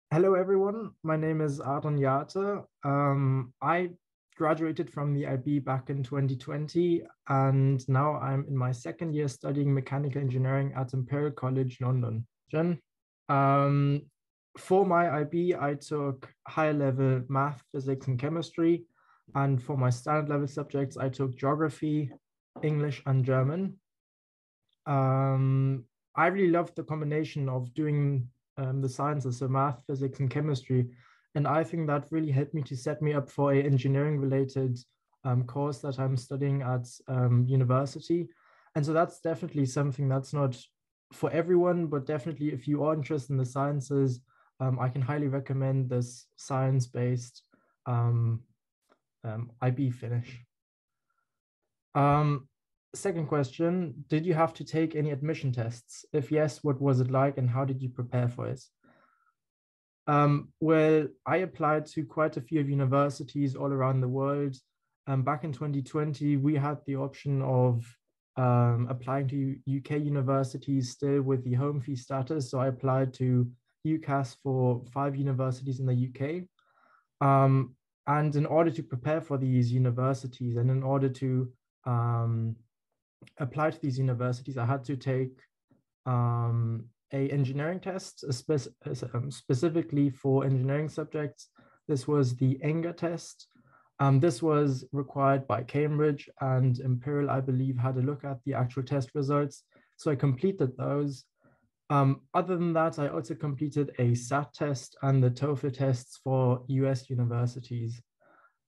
Hello, everyone. My name is Adrien Jathe. I graduated from the IB back in 2020, and now I'm in my second year studying mechanical engineering at Imperial College London. Jen, um, for my IB, I took higher level math, physics, and chemistry. And for my standard level subjects, I took geography, English, and German. Um, I really loved the combination of doing the sciences, so math, physics, and chemistry. And I think that really helped me to set me up for a engineering related course that I'm studying at university. And so that's definitely something that's not for everyone, but definitely if you are interested in the sciences, I can highly recommend this science-based um, IB finish. Um, Second question, did you have to take any admission tests? If yes, what was it like and how did you prepare for it? Well, I applied to quite a few of universities all around the world. Back in 2020, we had the option of applying to UK universities still with the home fee status. So I applied to UCAS for 5 universities in the UK. Um, and in order to prepare for these universities and in order to um, apply to these universities, I had to take a engineering test, specifically for engineering subjects. This was the ENGA test. This was required by Cambridge, and Imperial, I believe, had a look at the actual test results. So I completed those. Other than that, I also completed a SAT test and the TOEFL tests for US universities.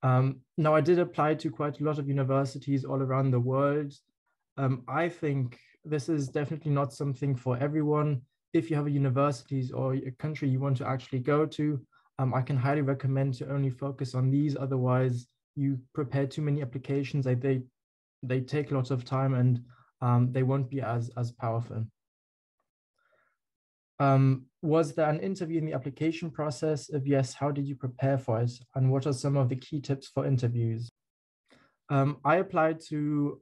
Now, I did apply to quite a lot of universities all around the world. I think this is definitely not something for everyone. If you have a universities or a country you want to actually go to, I can highly recommend to only focus on these. Otherwise, you prepare too many applications. They take lots of time and they won't be as powerful. Was there an interview in the application process? If yes, how did you prepare for it? And what are some of the key tips for interviews? I applied to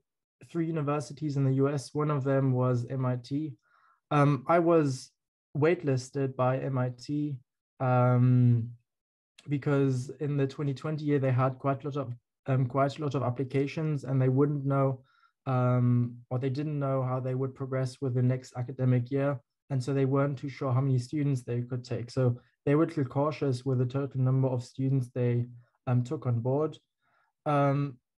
3 universities in the US. One of them was MIT. I was waitlisted by MIT because in the 2020 year they had quite a lot of applications, and they wouldn't know or they didn't know how they would progress with the next academic year, and so they weren't too sure how many students they could take. So they were a little cautious with the total number of students they took on board.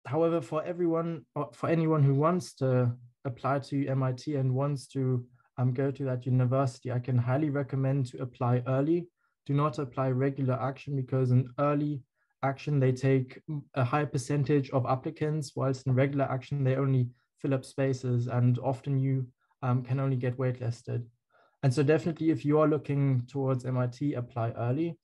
However, for anyone who wants to apply to MIT and wants to go to that university, I can highly recommend to apply early. Do not apply regular action because in early action, they take a high percentage of applicants, whilst in regular action, they only fill up spaces and often you can only get waitlisted. And so definitely if you are looking towards MIT, apply early.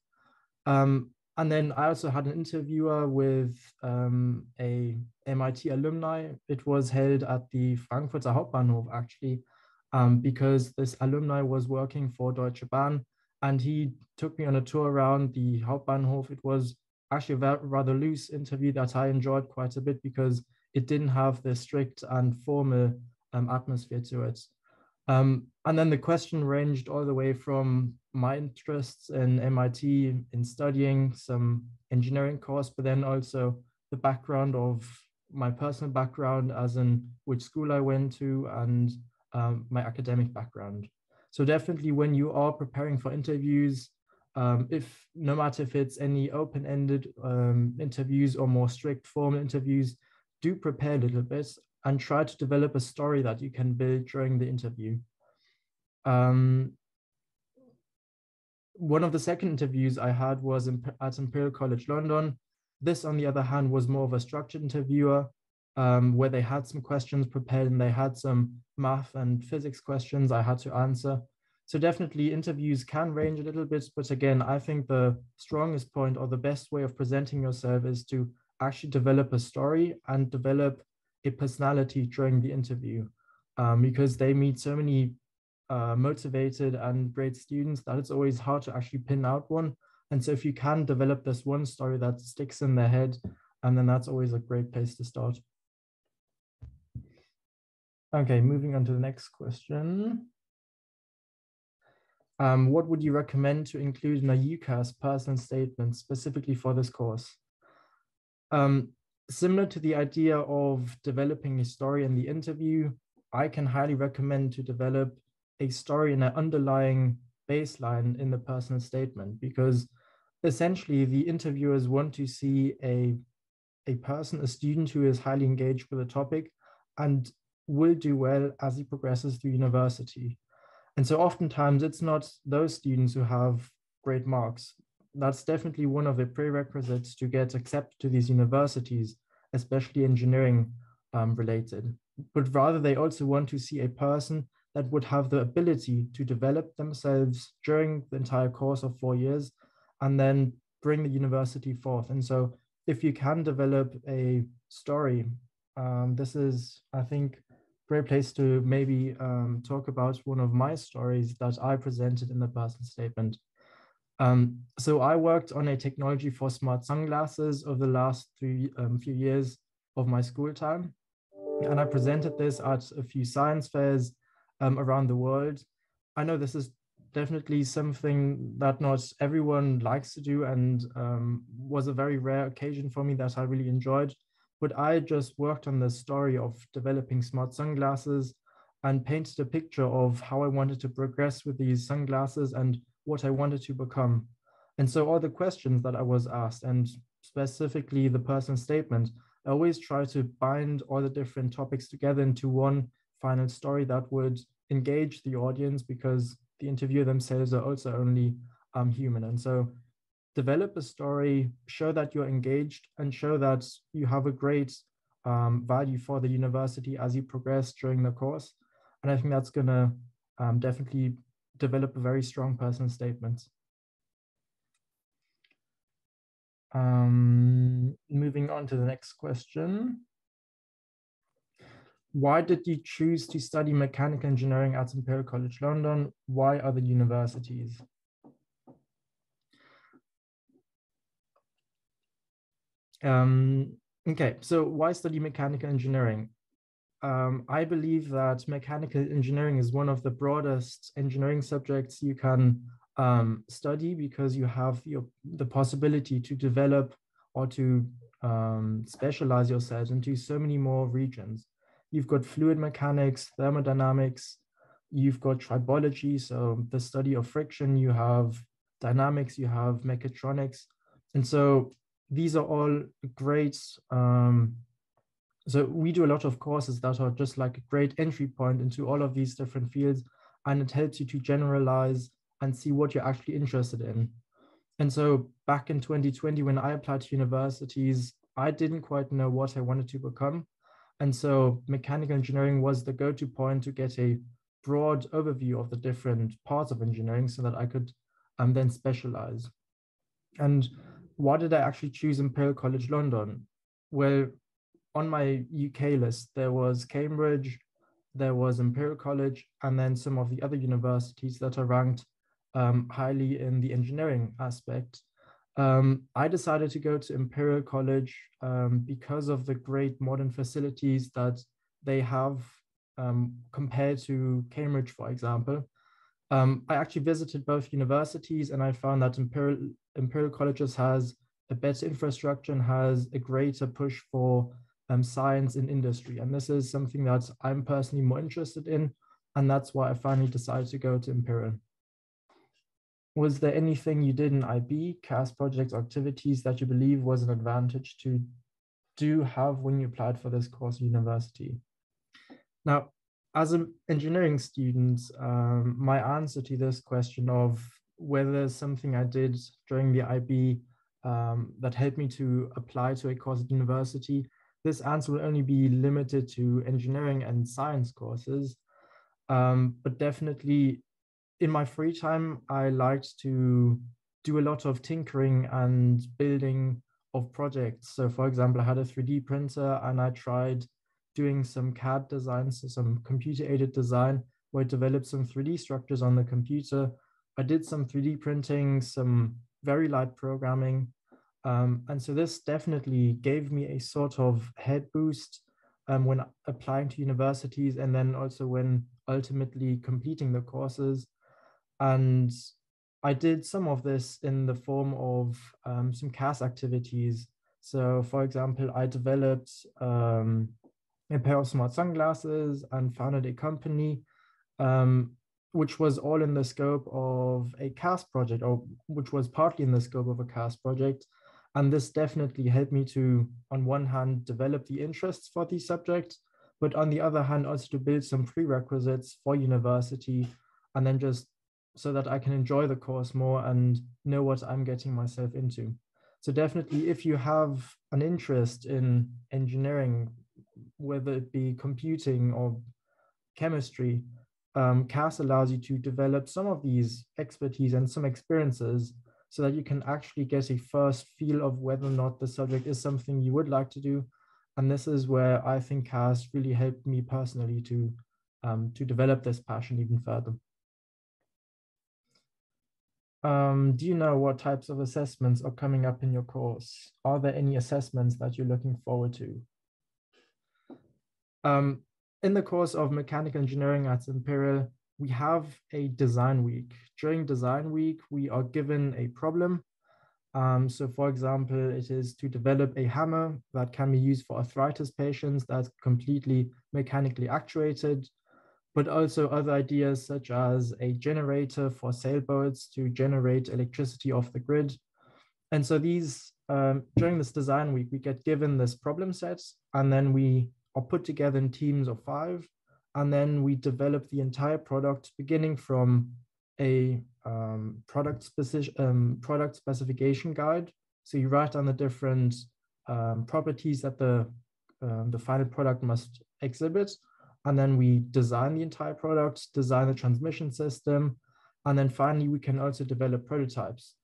And then I also had an interviewer with a MIT alumni. It was held at the Frankfurter Hauptbahnhof, actually, because this alumni was working for Deutsche Bahn, and he took me on a tour around the Hauptbahnhof. It was actually a rather loose interview that I enjoyed quite a bit because it didn't have the strict and formal atmosphere to it. And then the question ranged all the way from my interests in MIT in studying some engineering course, but then also the background of my personal background, as in which school I went to and my academic background. So definitely when you are preparing for interviews, if no matter if it's any open-ended interviews or more strict formal interviews, do prepare a little bit and try to develop a story that you can build during the interview. Um, One of the second interviews I had was at Imperial College London. This, on the other hand, was more of a structured interviewer where they had some questions prepared and they had some math and physics questions I had to answer. So definitely interviews can range a little bit, but again, I think the strongest point or the best way of presenting yourself is to actually develop a story and develop a personality during the interview because they meet so many motivated and great students that it's always hard to actually pin out one. And so if you can develop this one story that sticks in their head, and then that's always a great place to start. Okay, moving on to the next question. What would you recommend to include in a UCAS personal statement specifically for this course? Similar to the idea of developing a story in the interview, I can highly recommend to develop a story and an underlying baseline in the personal statement, because essentially the interviewers want to see a person, a student who is highly engaged with the topic and will do well as he progresses through university. And so oftentimes it's not those students who have great marks. That's definitely one of the prerequisites to get accepted to these universities, especially engineering related. But rather, they also want to see a person that would have the ability to develop themselves during the entire course of 4 years and then bring the university forth. And so if you can develop a story, this is, I think, great place to maybe talk about one of my stories that I presented in the personal statement. So I worked on a technology for smart sunglasses over the last few years of my school time. And I presented this at a few science fairs around the world. I know this is definitely something that not everyone likes to do, and was a very rare occasion for me that I really enjoyed. But I just worked on the story of developing smart sunglasses and painted a picture of how I wanted to progress with these sunglasses and what I wanted to become. And so all the questions that I was asked, and specifically the personal statement, I always try to bind all the different topics together into one final story that would engage the audience, because the interviewer themselves are also only human. And so develop a story, show that you're engaged, and show that you have a great value for the university as you progress during the course. And I think that's going to definitely develop a very strong personal statement. Moving on to the next question. Why did you choose to study mechanical engineering at Imperial College London? Why other universities? Okay, so why study mechanical engineering? I believe that mechanical engineering is one of the broadest engineering subjects you can study, because you have the possibility to develop or to specialize yourselves into so many more regions. You've got fluid mechanics, thermodynamics, you've got tribology, so the study of friction, you have dynamics, you have mechatronics. And so these are all great. So we do a lot of courses that are just like a great entry point into all of these different fields, and it helps you to generalize and see what you're actually interested in. And so back in 2020, when I applied to universities, I didn't quite know what I wanted to become. And so mechanical engineering was the go-to point to get a broad overview of the different parts of engineering so that I could then specialize. And why did I actually choose Imperial College London? Well, on my UK list, there was Cambridge, there was Imperial College, and then some of the other universities that are ranked highly in the engineering aspect. I decided to go to Imperial College because of the great modern facilities that they have compared to Cambridge, for example. I actually visited both universities, and I found that Imperial Colleges has a better infrastructure and has a greater push for science and industry. And this is something that I'm personally more interested in. And that's why I finally decided to go to Imperial. Was there anything you did in IB, CAS projects, activities that you believe was an advantage to have when you applied for this course at university? Now, as an engineering student, my answer to this question of whether there's something I did during the IB that helped me to apply to a course at university, this answer will only be limited to engineering and science courses. But definitely in my free time, I liked to do a lot of tinkering and building of projects. So for example, I had a 3D printer and I tried doing some CAD design, so some computer-aided design, where I developed some 3D structures on the computer. I did some 3D printing, some very light programming. And so this definitely gave me a sort of head boost when applying to universities, and then also when ultimately completing the courses. And I did some of this in the form of some CAS activities. So for example, I developed a pair of smart sunglasses and founded a company, um, which was all in the scope of a CAS project, or which was partly in the scope of a CAS project. And this definitely helped me to, on one hand, develop the interests for these subjects, but on the other hand, also to build some prerequisites for university, and then just so that I can enjoy the course more and know what I'm getting myself into. So definitely, if you have an interest in engineering, whether it be computing or chemistry, CAS allows you to develop some of these expertise and some experiences so that you can actually get a first feel of whether or not the subject is something you would like to do. And this is where I think CAS really helped me personally to develop this passion even further. Do you know what types of assessments are coming up in your course? Are there any assessments that you're looking forward to? In the course of mechanical engineering at Imperial, we have a design week. During design week, we are given a problem. So for example, it is to develop a hammer that can be used for arthritis patients that's completely mechanically actuated, but also other ideas such as a generator for sailboats to generate electricity off the grid. And so these, during this design week, we get given this problem set, and then we are put together in teams of 5, and then we develop the entire product, beginning from a product specification guide. So you write down the different properties that the final product must exhibit, and then we design the entire product, design the transmission system, and then finally we can also develop prototypes.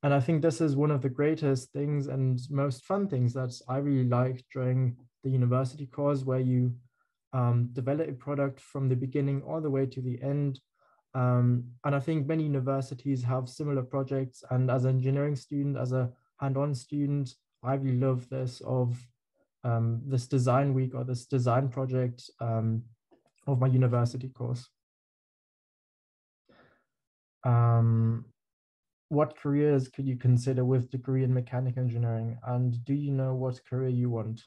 And I think this is one of the greatest things and most fun things that I really liked during the university course, where you develop a product from the beginning all the way to the end. And I think many universities have similar projects. And as an engineering student, as a hand-on student, I really love this this design week or this design project of my university course. What careers could you consider with degree in mechanical engineering, and do you know what career you want?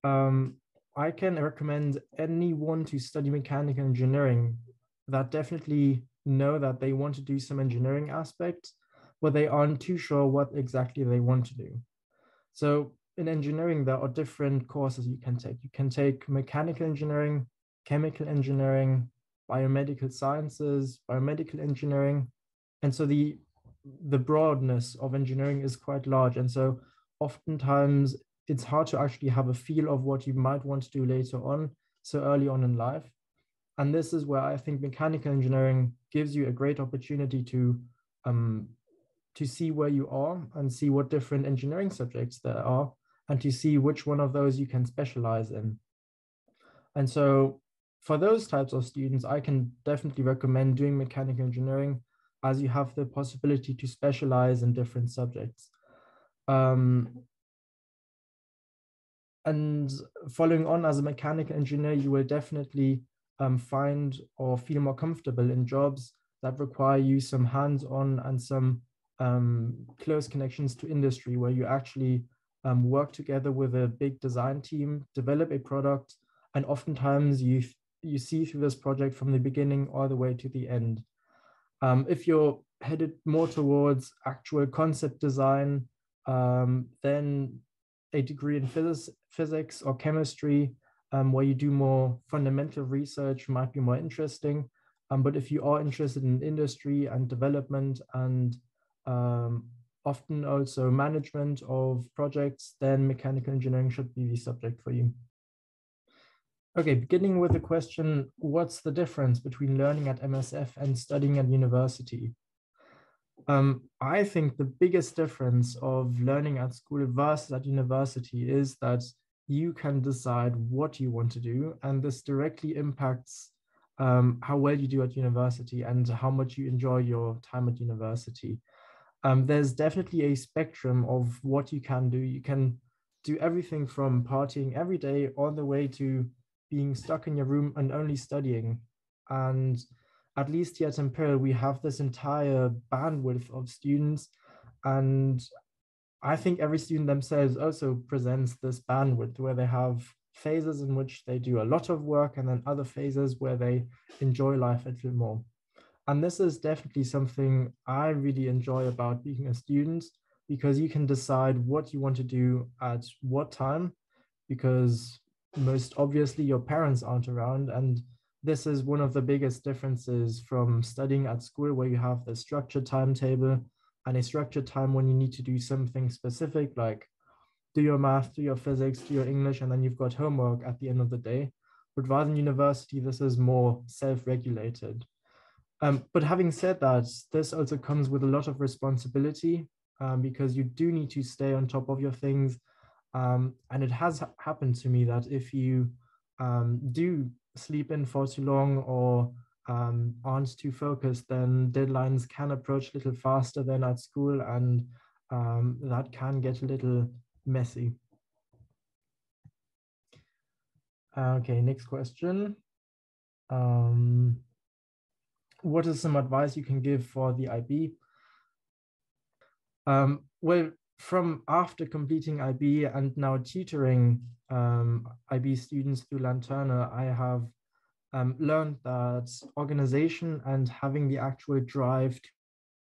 I can recommend anyone to study mechanical engineering that definitely know that they want to do some engineering aspect, but they aren't too sure what exactly they want to do. So in engineering, there are different courses you can take. You can take mechanical engineering, chemical engineering, biomedical sciences, biomedical engineering. And so the broadness of engineering is quite large. And so oftentimes it's hard to actually have a feel of what you might want to do later on, so early on in life. And this is where I think mechanical engineering gives you a great opportunity to see where you are and see what different engineering subjects there are, and to see which one of those you can specialize in. And so for those types of students, I can definitely recommend doing mechanical engineering, as you have the possibility to specialize in different subjects. And following on as a mechanical engineer, you will definitely find or feel more comfortable in jobs that require you some hands-on and some close connections to industry, where you actually work together with a big design team, develop a product, and oftentimes you see through this project from the beginning all the way to the end. If you're headed more towards actual concept design, then a degree in physics or chemistry, where you do more fundamental research, might be more interesting. But if you are interested in industry and development and often also management of projects, then mechanical engineering should be the subject for you. Okay, beginning with the question, what's the difference between learning at MSF and studying at university? I think the biggest difference of learning at school versus at university is that you can decide what you want to do, and this directly impacts how well you do at university and how much you enjoy your time at university. There's definitely a spectrum of what you can do. You can do everything from partying every day all the way to being stuck in your room and only studying. And at least here at Imperial, we have this entire bandwidth of students. And I think every student themselves also presents this bandwidth where they have phases in which they do a lot of work and then other phases where they enjoy life a little more. And this is definitely something I really enjoy about being a student, because you can decide what you want to do at what time, because most obviously your parents aren't around. And this is one of the biggest differences from studying at school, where you have the structured timetable and a structured time when you need to do something specific, like do your math, do your physics, do your English, and then you've got homework at the end of the day. But rather than university, this is more self-regulated. But having said that, this also comes with a lot of responsibility, because you do need to stay on top of your things. And it has happened to me that if you do sleep in for too long, or aren't too focused, then deadlines can approach a little faster than at school, and that can get a little messy. Okay, next question. What is some advice you can give for the IB? Well, from after completing IB and now tutoring IB students through Lanterne, I have learned that organization and having the actual drive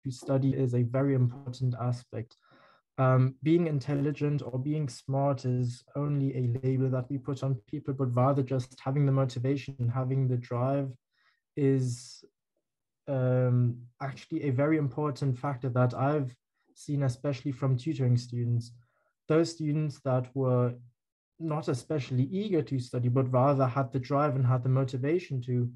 to study is a very important aspect. Being intelligent or being smart is only a label that we put on people, but rather just having the motivation, having the drive is actually a very important factor that I've seen, especially from tutoring students. Those students that were not especially eager to study, but rather had the drive and had the motivation to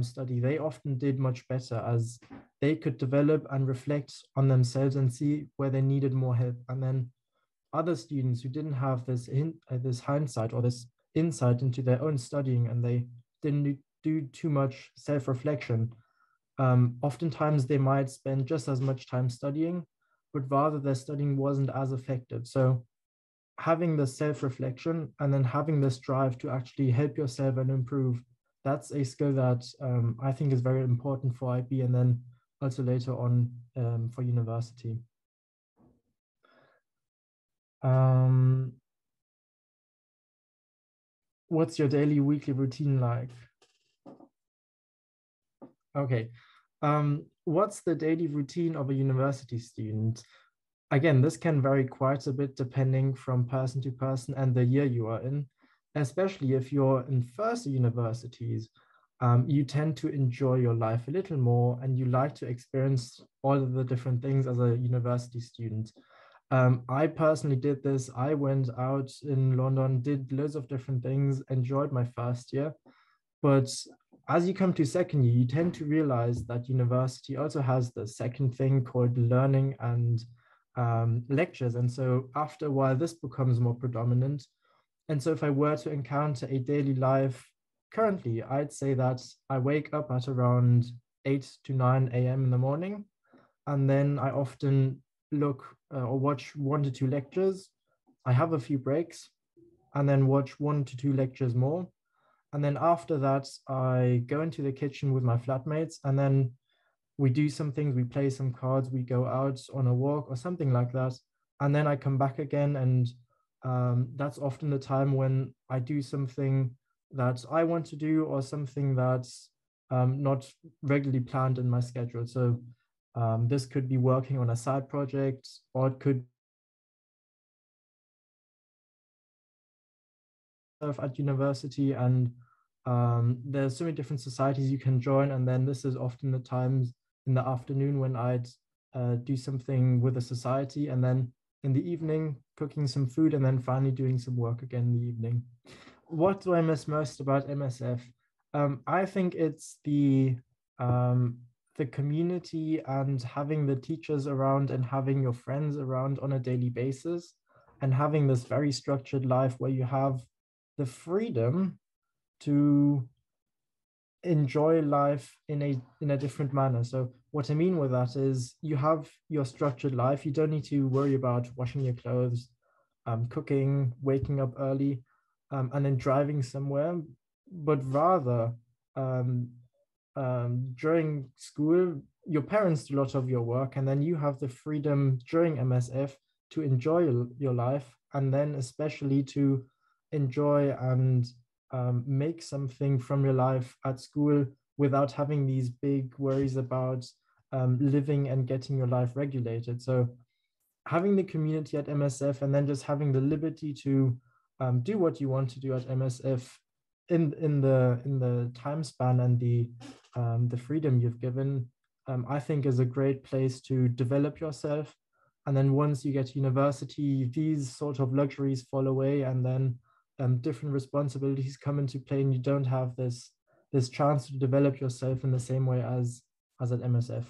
study, they often did much better, as they could develop and reflect on themselves and see where they needed more help. And then other students who didn't have this hindsight or this insight into their own studying, and they didn't do too much self-reflection, oftentimes they might spend just as much time studying, but rather their studying wasn't as effective. So having the self-reflection and then having this drive to actually help yourself and improve, that's a skill that I think is very important for IB, and then also later on for university. What's your daily, weekly routine like? Okay. What's the daily routine of a university student? Again, this can vary quite a bit depending from person to person and the year you are in, especially if you're in first universities. You tend to enjoy your life a little more, and you like to experience all of the different things as a university student. I personally did this. I went out in London, did loads of different things, enjoyed my first year. But as you come to second year, you tend to realize that university also has the second thing called learning and lectures. And so after a while, this becomes more predominant. And so if I were to encounter a daily life currently, I'd say that I wake up at around 8 to 9 a.m. in the morning. And then I often look or watch 1 to 2 lectures. I have a few breaks and then watch 1 to 2 lectures more. And then after that, I go into the kitchen with my flatmates, and then we do some things, we play some cards, we go out on a walk or something like that. And then I come back again, and that's often the time when I do something that I want to do, or something that's not regularly planned in my schedule. So this could be working on a side project, or it could at university, and there's so many different societies you can join. And then this is often the times in the afternoon when I'd do something with a society, and then in the evening cooking some food, and then finally doing some work again in the evening. What do I miss most about MSF? I think it's the community and having the teachers around and having your friends around on a daily basis, and having this very structured life where you have the freedom to enjoy life in a different manner. So what I mean with that is you have your structured life. You don't need to worry about washing your clothes, cooking, waking up early, and then driving somewhere, but rather during school, your parents do a lot of your work, and then you have the freedom during MSF to enjoy your life, and then especially to enjoy and make something from your life at school without having these big worries about living and getting your life regulated. So having the community at MSF and then just having the liberty to do what you want to do at MSF in the time span and the freedom you've given, I think is a great place to develop yourself. And then once you get to university, these sort of luxuries fall away, and then different responsibilities come into play, and you don't have this chance to develop yourself in the same way as at MSF.